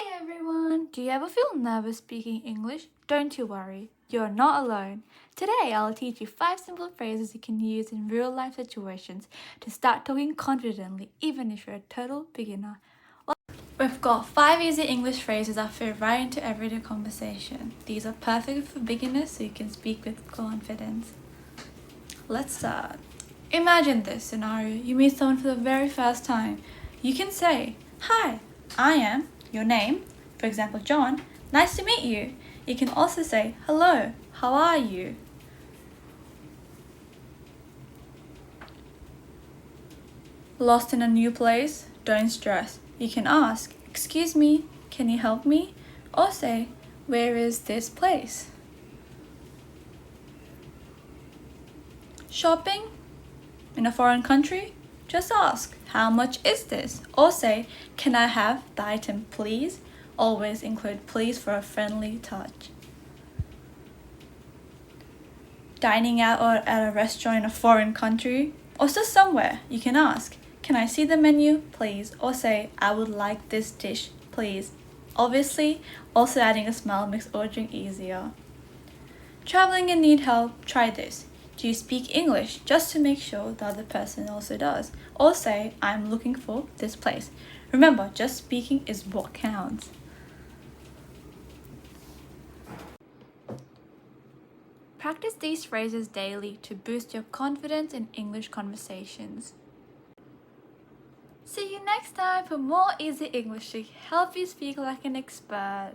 Hi everyone! Do you ever feel nervous speaking English? Don't you worry, you're not alone. Today I'll teach you 5 simple phrases you can use in real life situations to start talking confidently even if you're a total beginner. We've got 5 easy English phrases that fit right into everyday conversation. These are perfect for beginners so you can speak with confidence. Let's start. Imagine this scenario. You meet someone for the very first time. You can say, "Hi, I am," your name, for example, John. "Nice to meet you." You can also say, "Hello, how are you?" Lost in a new place? Don't stress. You can ask, "Excuse me, can you help me?" Or say, "Where is this place?" Shopping? In a foreign country? Just ask, "How much is this?" Or say, "Can I have the item, please?" Always include please for a friendly touch. Dining out or at a restaurant in a foreign country? Or just somewhere, you can ask, "Can I see the menu, please?" Or say, "I would like this dish, please." Obviously, also adding a smile makes ordering easier. Traveling and need help? Try this. "Do you speak English?" Just to make sure the other person also does. Or say, "I'm looking for this place." Remember, just speaking is what counts. Practice these phrases daily to boost your confidence in English conversations. See you next time for more easy English to help you speak like an expert.